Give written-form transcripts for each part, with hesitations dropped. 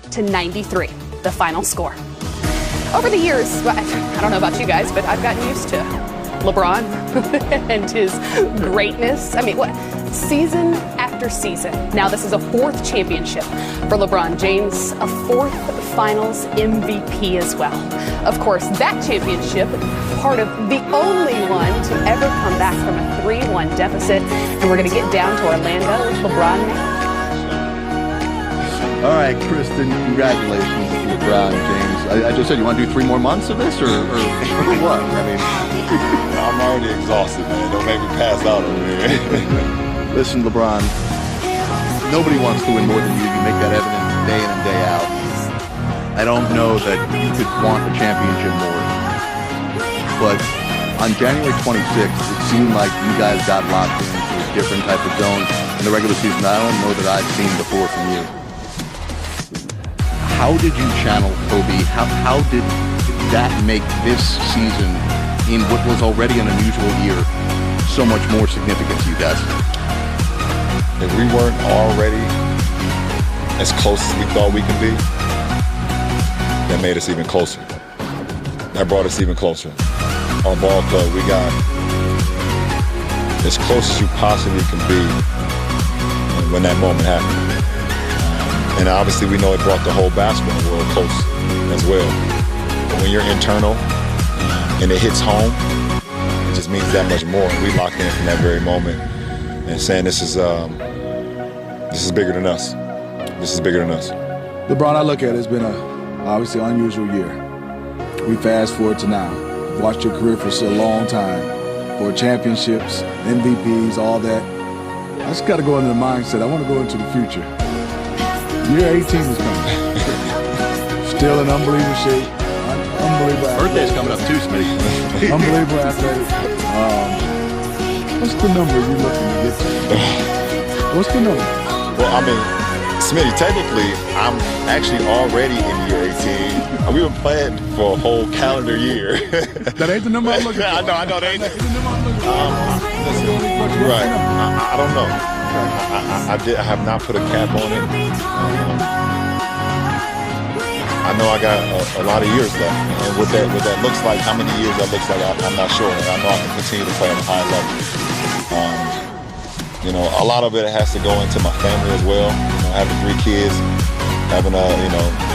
100-93, the final score. Over the years, I don't know about you guys, but I've gotten used to LeBron and his greatness. I mean, what? Season after season. Now this is a fourth championship for LeBron James, a fourth finals MVP as well. Of course, that championship, part of the only one to ever come back from a 3-1 deficit. And we're going to get down to Orlando with LeBron now. All right, Kristen, congratulations to LeBron James. I just said, you want to do 3 more months of this or what? I mean, I'm already exhausted, man. Don't make me pass out over here. Listen, LeBron, nobody wants to win more than you. You make that evident day in and day out. I don't know that you could want a championship more. But on January 26th, it seemed like you guys got locked into a different type of zone in the regular season that I don't know that I've seen before from you. How did you channel Kobe? How did that make this season, in what was already an unusual year, so much more significant to you guys? If we weren't already as close as we thought we could be, that made us even closer. That brought us even closer. Our ball club, we got as close as you possibly can be when that moment happened. And obviously we know it brought the whole basketball world close as well. But when you're internal and it hits home, it just means that much more. We locked in from that very moment and saying this is bigger than us. This is bigger than us. LeBron, I look at it, it's been a obviously unusual year. We fast forward to now. I've watched your career for so long time, for championships, MVPs, all that. I just got to go into the mindset. I want to go into the future. Year 18 is coming. Still in unbelievable shape. Unbelievable. Birthday's coming up too, Smitty. Unbelievable athlete. What's the number you're looking to get to? What's the number? Well, I mean, Smitty, technically, I'm actually already in year 18. We've been playing for a whole calendar year. That ain't the number I'm looking for. I know, that ain't the number I'm looking for. Right. I don't know. I have not put a cap on it. I know I got a lot of years left, and what that looks like, how many years that looks like, I'm not sure. I know I can continue to play at a high level. You know, a lot of it has to go into my family as well. You know, having 3 kids, having a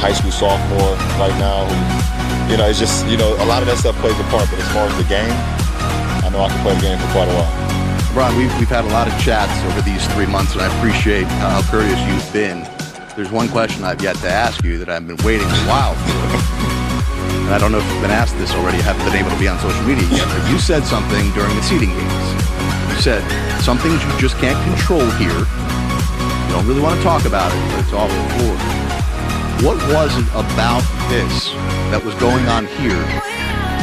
high school sophomore right now. Who, it's just a lot of that stuff plays a part. But as far as the game, I know I can play the game for quite a while. Brian, we've had a lot of chats over these 3 months, and I appreciate how courteous you've been. There's one question I've yet to ask you that I've been waiting a while for. And I don't know if you've been asked this already, haven't been able to be on social media yet, but you said something during the seeding games. You said, some things you just can't control here. You don't really want to talk about it, but it's off the floor. What was it about this that was going on here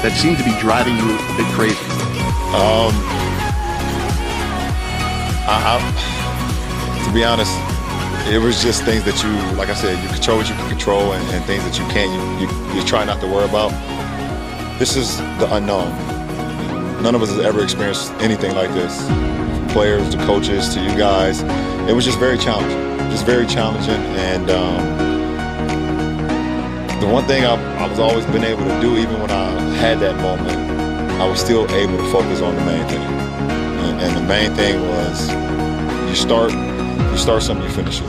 that seemed to be driving you a bit crazy? To be honest, it was just things that you, like I said, you control what you can control, and things that you can't, you try not to worry about. This is the unknown. None of us has ever experienced anything like this. From players to coaches to you guys. It was just very challenging. And the one thing I was always been able to do, even when I had that moment, I was still able to focus on the main thing. And the main thing was, you start something, you finish it.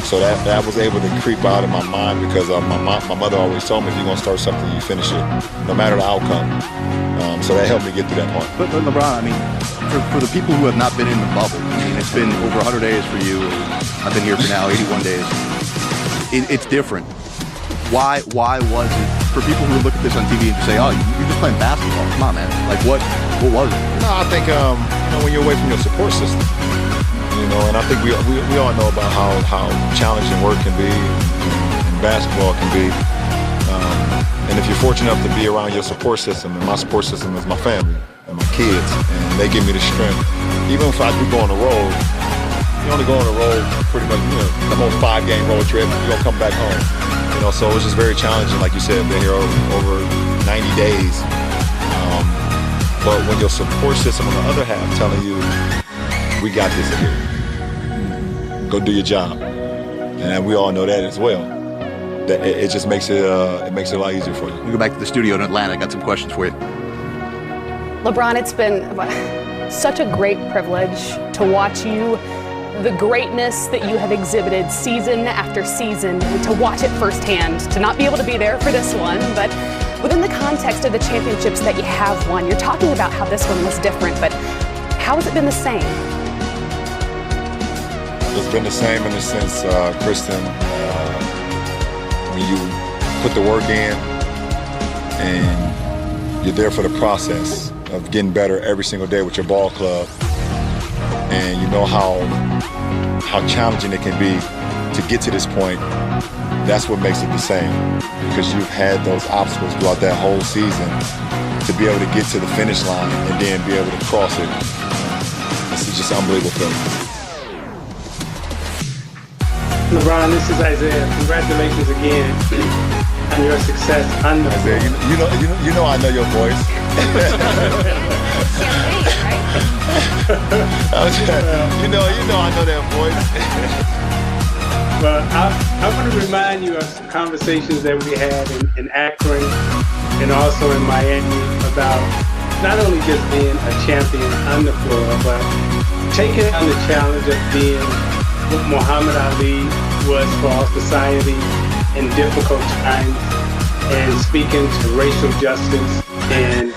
So that was able to creep out in my mind because my mother always told me, if you're going to start something, you finish it, no matter the outcome. So that helped me get through that part. But LeBron, I mean, for the people who have not been in the bubble, I mean, it's been over 100 days for you. I've been here for now 81 days. It's different. Why was it, for people who look at this on TV and just say, oh, you're just playing basketball, come on, man. Like, what was it? No, I think, when you're away from your support system, and I think we all know about how challenging work can be, and basketball can be. And if you're fortunate enough to be around your support system, and my support system is my family and my kids, and they give me the strength. Even if I do go on the road, you only go on the road pretty much, the whole 5-game road trip, you're gonna come back home. So it was just very challenging, like you said, been here over 90 days. But when your support system on the other half telling you, we got this here, go do your job. And we all know that as well. it just makes it a lot easier for you. We go back to the studio in Atlanta. I got some questions for you. LeBron, it's been such a great privilege to watch you, the greatness that you have exhibited season after season, and to watch it firsthand, to not be able to be there for this one, but within the context of the championships that you have won, you're talking about how this one was different, but how has it been the same? It's been the same in the sense, Kristen, when you put the work in and you're there for the process of getting better every single day with your ball club, and you know how challenging it can be to get to this point, that's what makes it the same, because you've had those obstacles throughout that whole season to be able to get to the finish line and then be able to cross it. It's just an unbelievable feeling. LeBron, this is Isaiah. Congratulations again on your success on the Isaiah, you know I know your voice. you know I know that voice. Well, I want to remind you of some conversations that we had in Akron and also in Miami about not only just being a champion on the floor, but taking on the challenge of being what Muhammad Ali was for our society in difficult times, and speaking to racial justice and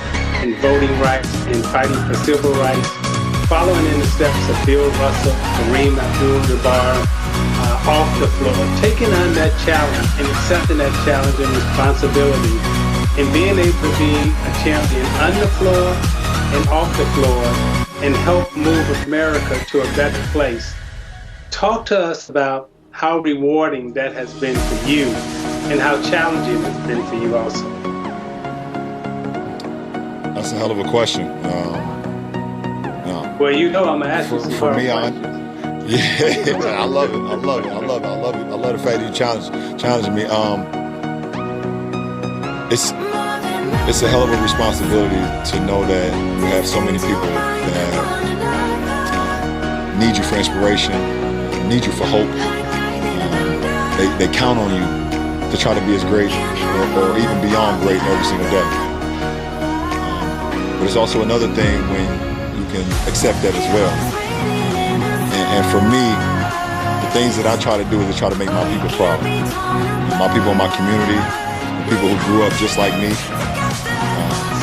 voting rights and fighting for civil rights, following in the steps of Bill Russell, Kareem Abdul-Jabbar, off the floor, taking on that challenge and accepting that challenge and responsibility, and being able to be a champion on the floor and off the floor and help move America to a better place. Talk to us about how rewarding that has been for you and how challenging it's been for you also. That's a hell of a question. Well, you know I'm going to ask you some for me, questions. I love it. I love the fact that you challenging me. It's a hell of a responsibility to know that you have so many people that need you for inspiration, need you for hope. They count on you to try to be as great or even beyond great every single day. But it's also another thing when you can accept that as well. And for me, the things that I try to do is to try to make my people proud. My people in my community, the people who grew up just like me,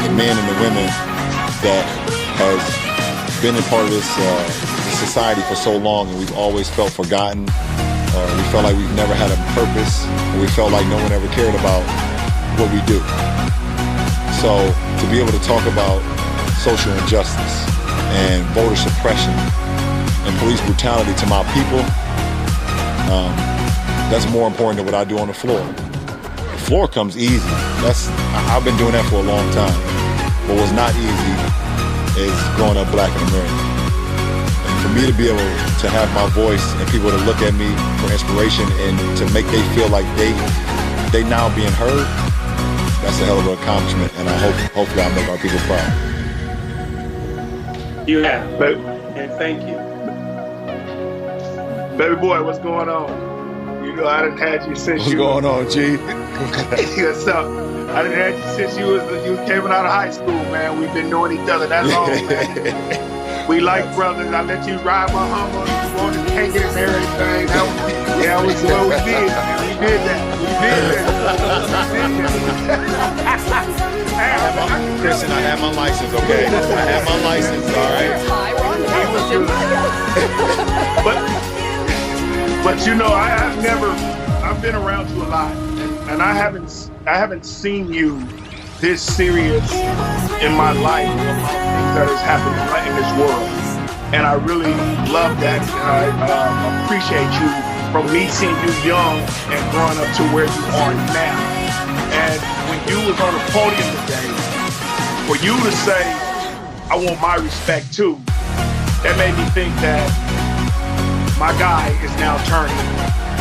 the men and the women that has been a part of this society for so long, and we've always felt forgotten. We felt like we've never had a purpose, and we felt like no one ever cared about what we do. So to be able to talk about social injustice and voter suppression and police brutality to my people, that's more important than what I do on the floor. The floor comes easy. I've been doing that for a long time. But what's not easy is growing up black in America. And for me to be able to have my voice and people to look at me for inspiration and to make they feel like they now being heard, that's a hell of an accomplishment, and hopefully I'll make our people proud. You have, and thank you. Baby boy, what's going on? You know I done had you since What's going on, G? What's up? I done had you since you came out of high school, man. We've been knowing each other that long, man. We like brothers. I let you ride my Hummer. You wanted to hang it and everything. That was what we did, man. We did that. Listen, I have my license, okay? I have my license, all right? But you know, I've been around you a lot, and I haven't seen you this serious in my life about things that has happened in this world, and I really love that, and I appreciate you from me seeing you young and growing up to where you are now. And when you was on the podium today, for you to say, "I want my respect too," that made me think that my guy is now turning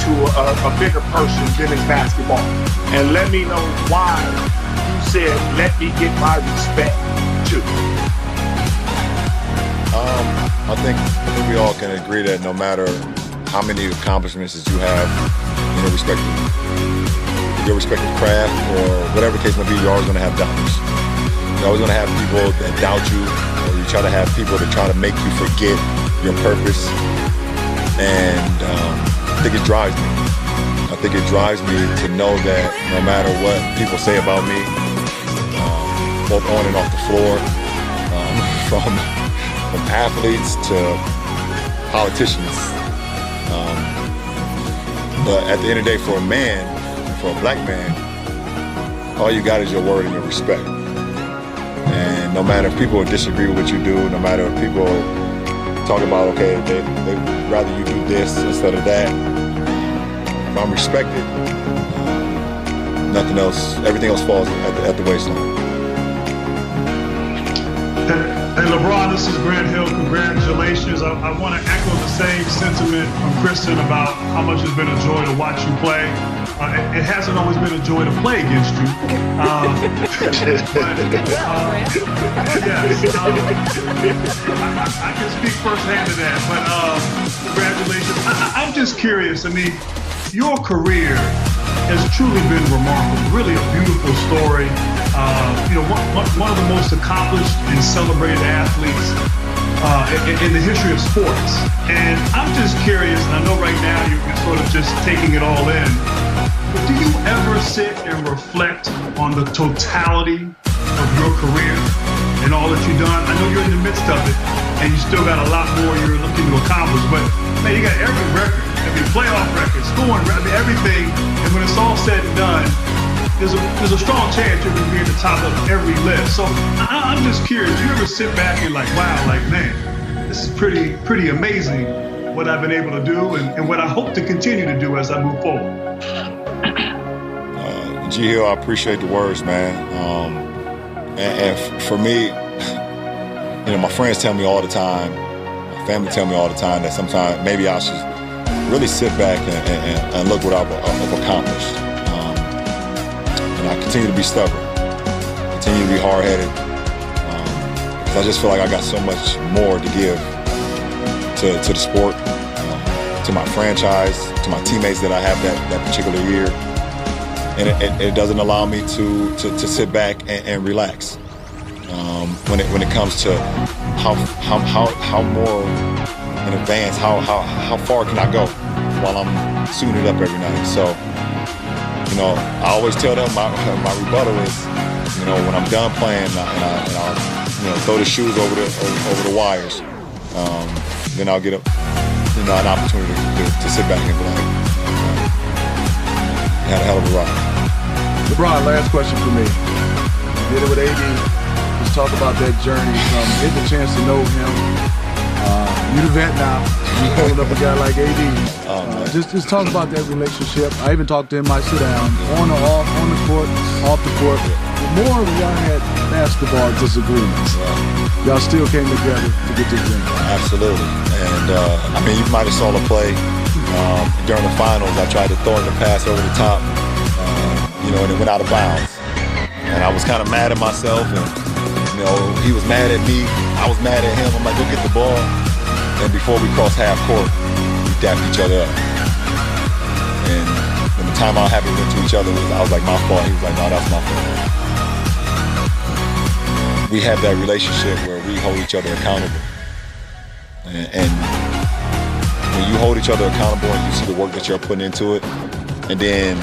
to a bigger person than his basketball. And let me know why you said, "Let me get my respect too." I think we all can agree that no matter how many accomplishments that you have in your respective your respective craft or whatever the case may be, you're always going to have doubters. You're always going to have people that doubt you, or you try to have people that try to make you forget your purpose. And I think it drives me. I think it drives me to know that no matter what people say about me, both on and off the floor, from athletes to politicians. But at the end of the day, for a man, for a black man, all you got is your word and your respect. And no matter if people disagree with what you do, no matter if people talk about, okay, they'd rather you do this instead of that, if I'm respected, nothing else, everything else falls at the waistline. Hey, LeBron, this is Grant Hill. Congratulations. I want to echo the same sentiment from Kristen about how much it's been a joy to watch you play. It hasn't always been a joy to play against you. I can speak firsthand to that, but congratulations. I'm just curious. I mean, your career has truly been remarkable, really a beautiful story. One of the most accomplished and celebrated athletes in the history of sports. And I'm just curious, and I know right now you're sort of just taking it all in, but do you ever sit and reflect on the totality of your career and all that you've done? I know you're in the midst of it, and you still got a lot more you're looking to accomplish, but man, you got every record, every playoff record, scoring record, everything, and when it's all said and done, there's a strong chance you're going to be at the top of every list. So I'm just curious, do you ever sit back and like, wow, like, man, this is pretty amazing what I've been able to do and what I hope to continue to do as I move forward? G Hill, I appreciate the words, man. And for me, my friends tell me all the time, my family tell me all the time that sometimes maybe I should really sit back and look what I've accomplished. And I continue to be stubborn, continue to be hard-headed, because I just feel like I got so much more to give to the sport, to my franchise, to my teammates that I have that particular year. And it doesn't allow me to sit back and relax when it comes to how more in advance, how far can I go while I'm suiting it up every night. So, I always tell them my rebuttal is, when I'm done playing and I'll throw the shoes over the wires, then I'll get an opportunity to sit back and be like, had a hell of a ride. LeBron, last question for me. You did it with AD. Just talk about that journey from getting the chance to know him. You're the vet now. You holding up a guy like AD. Just talk about that relationship. I even talked to him. I sit down on or off, on the court, off the court. The more y'all had basketball disagreements, y'all still came together to get this thing. Absolutely. And you might have saw the play during the finals. I tried to throw in the pass over the top. And it went out of bounds. And I was kind of mad at myself, and he was mad at me. I was mad at him. I'm like, go get the ball. And before we crossed half court, we dapped each other up. And when the timeout happened, we went to each other. I was like, my fault. He was like, no, that's my fault. We have that relationship where we hold each other accountable. And when you hold each other accountable and you see the work that you're putting into it, and then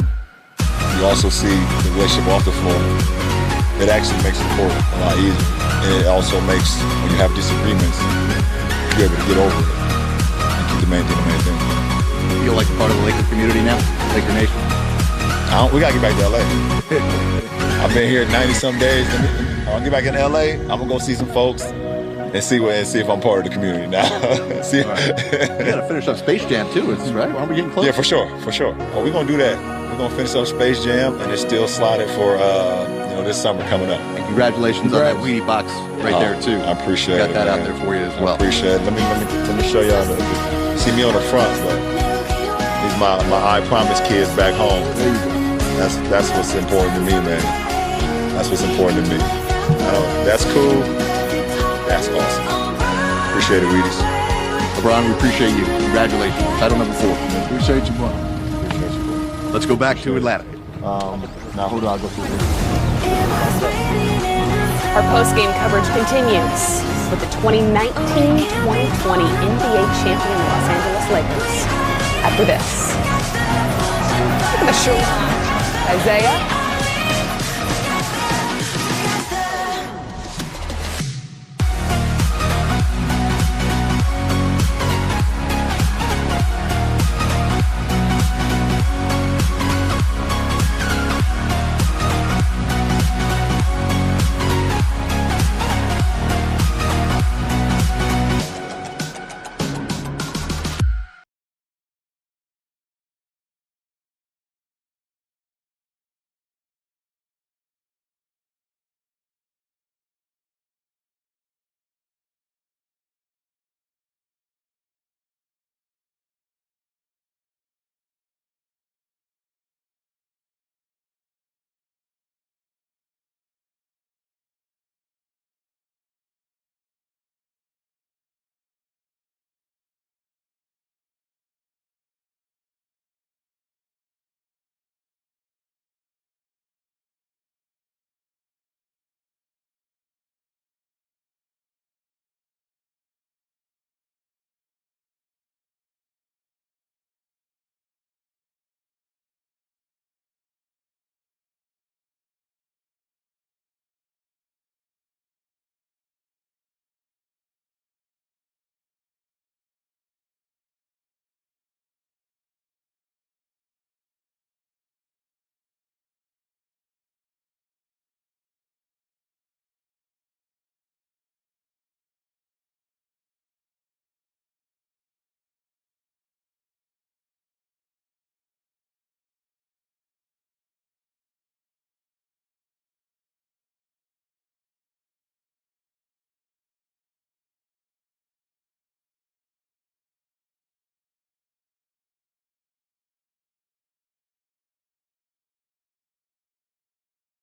you also see the relationship off the floor, it actually makes the court a lot easier. And it also makes, when you have disagreements, you're able to get over it and keep the main thing. You feel like part of the Laker community now? Laker Nation? We got to get back to L.A. I've been here 90-some days. I'll get back in L.A., I'm going to go see some folks and see if I'm part of the community now. See, right. You got to finish up Space Jam, too, right? Aren't we getting close? Yeah, for sure. Oh, we're going to do that. We're going to finish up Space Jam, and it's still slotted for this summer coming up. And congratulations on that weenie box right there too. I appreciate it. Got that out there for you as well. I appreciate it. Let me show y'all. See me on the front, but these my I Promise kids back home. That's what's important to me, man. That's what's important to me. That's cool. That's awesome. Appreciate it, Wheaties. LeBron, we appreciate you. Congratulations. Title number 4. Appreciate you, bro. Let's go back to Atlanta. Now, who do I go to? Our post-game coverage continues with the 2019-2020 NBA champion Los Angeles Lakers. After this, look at the show. Isaiah.